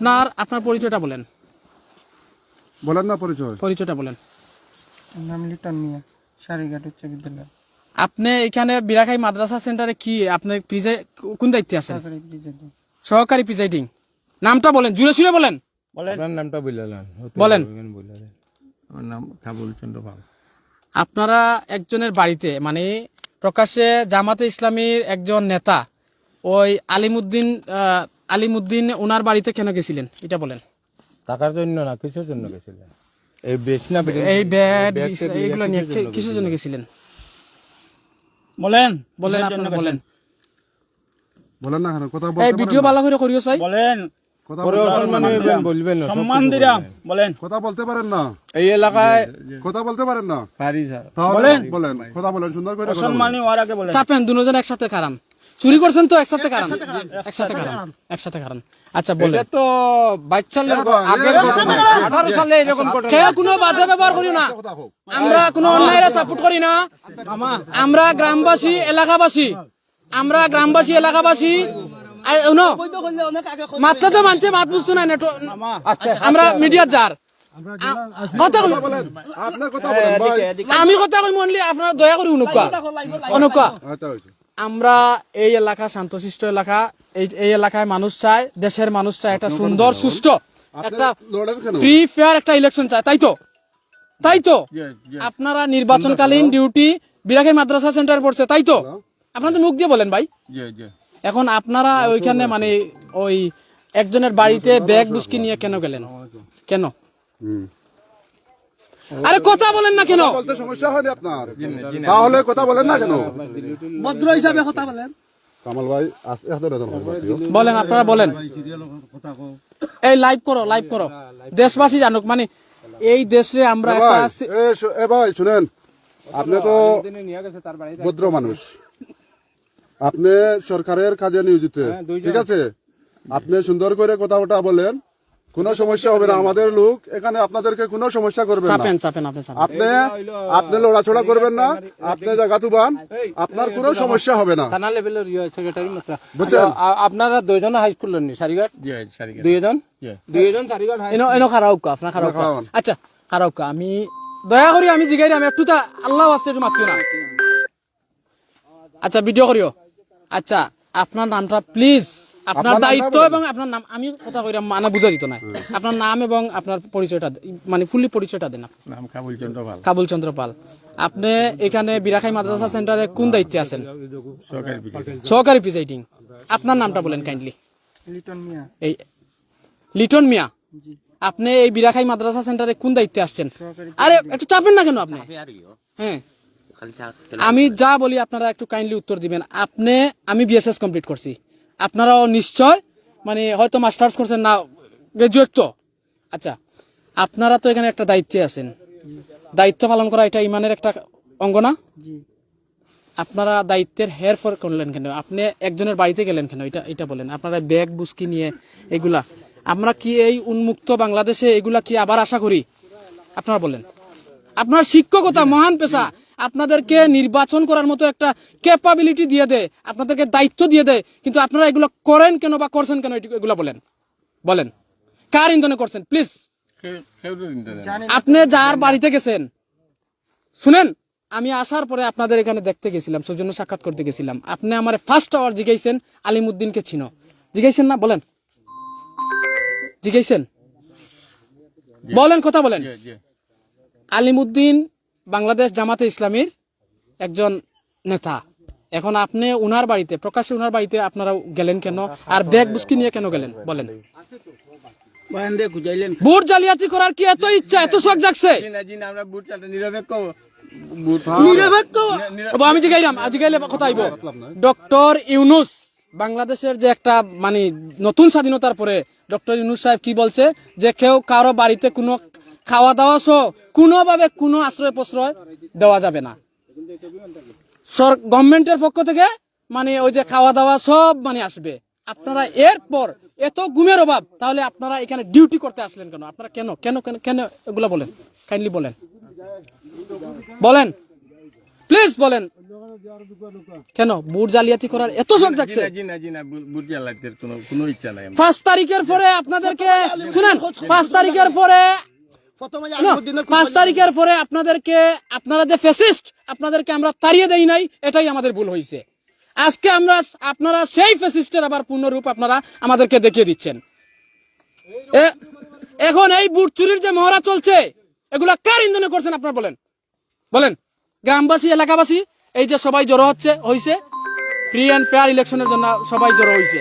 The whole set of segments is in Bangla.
আপনার আপনার পরিচয়টা বলেন। বলেন না পরিচয়টা বলেন। নাম লিটন মিয়া, সারিঘাট উচ্চ বিদ্যালয়, আপনি এখানে বিরাখাই মাদ্রাসা সেন্টারে কি আপনার কোন দায়িত্বে আছেন? সরকারি প্রিজাইডিং। সহকারী প্রিজাইডিং। নামটা বলেন, জুড়ে সুরে বলেন। আপনার নামটা বললেন। বলেন। আমার নাম কাবুল চন্দ্র পাল। আপনারা একজনের বাড়িতে মানে প্রকাশ্যে জামাতে ইসলামীর একজন নেতা ওই আলিমুদ্দিন ওনার বাড়িতে কেন গেছিলেন এটা বলেন। টাকার জন্য না, কিসের জন্য গেছিলেন? এই বেশ না এই ব্যাড এইগুলো নিয়ে কিসের জন্য গেছিলেন বলেন বলেন। আপনারা বলেন। বলেন না কেন কথা এই বলতে ভিডিও ভালো করে করিও চাই। বলেন কথা পরে বলতে- অসম্মান হইবেন, বলবেন না, সব সম্মান কিছু দিলাম বলবেন। বলেন কথা বলতে পারেন না, এই এলাকায় কথা বলতে পারেন না, পারি স্যার। তাহলে বলেন কথা বলেন, সুন্দর করে কথা বলেন। সম্মানী হওয়ার আগে বলেন চাপেন দুজন একসাথে কারান। চুরি করছেন তো একসাথে কারান। একসাথে কারান। আচ্ছা বলেন। এটা তো বাচ্চার আগের ঘটনা। 18 সালে এরকম ঘটনা। কেউ কোনো বাজে ব্যবহার করি না। কথা হোক। আমরা কোনো অন্যায়ের সাপোর্ট করি না। আমরা গ্রামবাসী এলাকাবাসী মাত্রা তো মানছে মাত বুঝতো না আমরা মিডিয়ার যার কথা কই বলেন, আপনার কথা বলেন ভাই। আমি কথা কই মনলি আপনারা দয়া করে অনুকা আচ্ছা হয়েছে। আমরা এই এলাকা শান্তশিষ্ট এলাকা, এই এলাকায় মানুষ চায়, দেশের মানুষ চায় একটা সুন্দর সুষ্ঠু একটা লড়েন কেন? ফ্রি ফেয়ার একটা ইলেকশন চায়, তাই তো আপনারা নির্বাচনকালীন ডিউটি বিরাখাই মাদ্রাসা সেন্টার পড়ছে, তাই তো আপনাদের মুখ দিয়ে বলেন ভাই। এখন আপনারা ওইখানে মানে ওই একজনের বাড়িতে ব্যাগ বুস্কি নিয়ে কেন গেলেন? কেন? আরে কথা বলেন না কেন? বলতে সমস্যা হয়নি আপনার, তাহলে কথা বলেন না কেন? ভদ্র হিসাবে কথা বলেন। কামাল ভাই আজকে হাতে রেজন বলেন, আপনারা বলেন। এই লাইভ করো দেশবাসী জানুক, মানে এই দেশে আমরা একটা এ ভাই শুনেন, আপনি তো ভদ্র মানুষ, আপনি সরকারের কাজে নিয়োজিত, ঠিক আছে? আপনি সুন্দর করে কথা বলেন, কোনো সমস্যা হবে না। আমাদের লোক এখানে আপনাদেরকে কোনো সমস্যা করবে না। চাপেন আপনি আপনি লড়াচড়া করবেন না, আপনি জায়গা তুবান, আপনার কোনো সমস্যা হবে না। থানা লেভেলের সেক্রেটারি মাত্রা। বুঝছেন? আপনারা দুইজন হাই স্কুল নি সারিঘাট? দুইজন সারিঘাট হাই। এনো খারাপ আপনার খারাপ। আচ্ছা খারাপ আমি দয়া করি আমি জিগাই আমি একটু তা আল্লাহ আসতে একটু মাত্র না। আচ্ছা ভিডিও করিও। আচ্ছা আপনার নামটা প্লিজ, আপনার দায়িত্ব এবং আপনার নাম আমি কথা কইরা মানে বুঝা দিত না। আপনার নাম এবং আপনার পরিচয়টা মানে ফুললি পরিচয়টা দেন। নাম কাবুল চন্দ্র পাল। কাবুল চন্দ্র পাল। আপনি এখানে বিরাখাই মাদ্রাসা সেন্টারে কোন দায়িত্বে আছেন? সহকারী প্রিজাইডিং। আপনার নামটা বলেন কাইন্ডলি। লিটন মিয়া। এই লিটন মিয়া, আপনি এই বিরাখাই মাদ্রাসা সেন্টারে কোন দায়িত্বে আসছেন? আরে একটু চাপেন না কেন আপনি? হ্যাঁ আমি যা বলি আপনারা একটু কাইন্ডলি উত্তর দিবেন। আমি বিএসএস কমপ্লিট করছি, আপনারাও নিশ্চয় মানে হয়তো মাস্টার্স করছেন না, গ্রাজুয়েট তো। আচ্ছা আপনারা তো এখানে একটা দায়িত্বে আছেন, দায়িত্ব পালন করা এটা ইমানের একটা অঙ্গ না? আপনারা দায়িত্বের হেরফের করলেন কেন? আপনি একজনের বাড়িতে গেলেন কেন? এটা বলেন। আপনারা ব্যাগ বুস্কি নিয়ে এগুলা আমরা কি এই উন্মুক্ত বাংলাদেশে এগুলা কি আবার আশা করি? আপনারা বলেন। আপনার শিক্ষকতা মহান পেশা, আপনাদেরকে নির্বাচন করার মতো একটা ক্যাপাবিলিটি দিয়ে দেয়, আপনাদেরকে দায়িত্ব দিয়ে দেয়, কিন্তু আপনারা এগুলো করেন কেন বা করছেন কেন? এগুলা বলেন কার ইন্ধনে করছেন প্লিজ। আপনি যার বাড়িতে গেছেন, শুনেন, আমি আসার পরে আপনাদের এখানে দেখতে গেছিলাম, সৌজন্য সাক্ষাৎ করতে গেছিলাম। আপনি আমার ফার্স্ট আওয়ার জিজ্ঞাসেন আলিমুদ্দিনকে চিনো, জিজ্ঞাসেন না? বলেন জিজ্ঞাসেন, বলেন কথা বলেন। আলিমুদ্দিন বাংলাদেশ জামাতে ইসলামীর একজন নেতা। এখন আপনি উনার বাড়িতে প্রকাশ্যে উনার বাড়িতে আপনারা গেলেন কেন? আর ব্যাগ বুস্কি নিয়ে কেন গেলেন বলেন? ভোট জালিয়াতি করার কি এত ইচ্ছা, এত শখ জাগছে? আমি জিগাইলাম, জিগাইলে কথা আইব। ডক্টর ইউনুস বাংলাদেশের যে একটা মানে নতুন স্বাধীনতার পরে ডক্টর ইউনুস সাহেব কি বলছে যে কেউ কারো বাড়িতে কোনো খাওয়া দাওয়া সহ কোনোভাবে কোনো আশ্রয় প্রশ্রয় দেওয়া যাবে না। গভর্নমেন্টের পক্ষ থেকে মানে ওই যে খাওয়া দাওয়া সব মানে আসবে। আপনারা এরপর এত ঘুমের অভাব, তাহলে আপনারা এখানে ডিউটি করতে আসলেন কেন? আপনারা কেন কেন কেন কেন এগুলা বলেন, কাইন্ডলি বলেন প্লিজ বলেন কেন বুট জালিয়াতি করার এত শখ যাচ্ছে? জি না বুট জ্বালাইতে কোনো ইচ্ছা নাই। 5 তারিখের পরে আপনাদেরকে শুনেন, 5 তারিখের পরে 5 তারিখের পরে আপনাদেরকে, আপনারা যে ফ্যাসিস্ট, আপনাদেরকে আমরা তাড়িয়ে দেই নাই, এটাই আমাদের ভুল হয়েছে। আজকে আপনারা সেই ফ্যাসিস্টের আবার পূর্ণরূপ আপনারা আমাদেরকে দেখিয়ে দিচ্ছেন। এখন এই বুট চুরির যে মহড়া চলছে, এগুলা কার ইন্ধনে করছেন আপনারা বলেন? বলেন, গ্রামবাসী, এলাকাবাসী, এই যে সবাই জড়ো হয়েছে ফ্রি অ্যান্ড ফেয়ার ইলেকশনের জন্য সবাই জড়ো হয়েছে,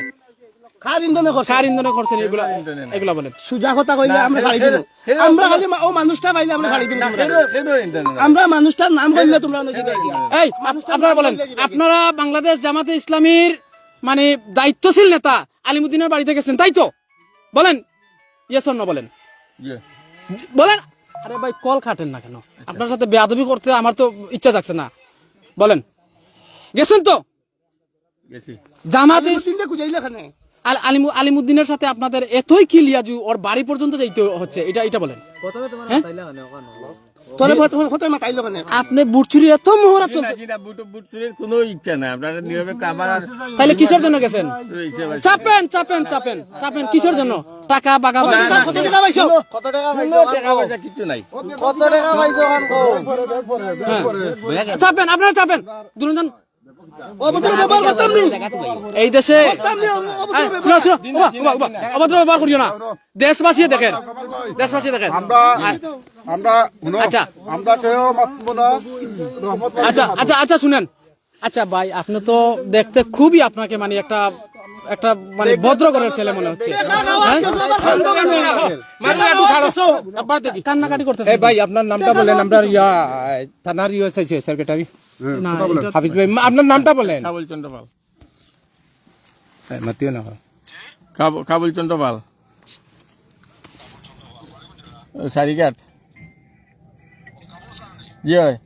কার ইন্ধনে করছেন এগুলা বলেন? সুজা কথা কইলে আমরা ছাড়ি দিব, আমরা খালি ও মানুষটা পাইলে আমরা ছাড়ি দিব, আমরা মানুষটার নাম কইলে তোমরা নজিবে গিয়া। এই আপনারা বলেন, আপনারা বাংলাদেশ জামাতে ইসলামীর মানে দায়িত্বশীল নেতা আলিমুদ্দিনের বাড়িতে গেছেন, তাই তো? বলেন, ইয়েস অর নো বলেন, বলেন। আরে ভাই কল কাটেন না কেন? আপনার সাথে বেয়াদবি করতে আমার তো ইচ্ছা যাচ্ছে না। বলেন, গেছেন তো? জামাতে চিন্তা কুজাইলে খানে আলিমুদ্দিনের সাথে আপনাদের এতই কি লিয়াজু, ওর বাড়ি পর্যন্ত যাইতে হচ্ছে, এটা বলেন। তোরে কত মাতাইলো খানে আপনি বুট চুরি এত মোহরা চলছে, বুট চুরির কোনো ইচ্ছা নাই। আপনারা নীরবে আমার তাহলে কিসের জন্য গেছেন? চাপেন কিসের জন্য? টাকা বাগা কত টাকা পাইছো? টাকা পয়সা কিছু নাই। চাপেন, আপনারা চাপেন দুজন। অভদ্র ব্যবহার করতাম নি, এই দেশে করতাম নি, অভদ্র ব্যবহার করিও না। দেশবাসী দেখেন, দেশবাসী দেখেন। আমরা আচ্ছা আমরা কেউ মাতব না, রহমত আচ্ছা শুনেন। আচ্ছা ভাই, আপনি তো দেখতে খুবই আপনাকে মানে একটা মানে ভদ্র ঘরের ছেলে মনে হচ্ছে। কান্নাকাটি করতেছে। ভাই আপনার নামটা বলেন, আমরা থানার সেক্রেটারি হাফিজ ভাই, আপনার নামটা বলেন। কাবুল চন্দ্র পাল। মাতিও না, কাবুল চন্দ্র পাল, সারিঘাট। জি হয়।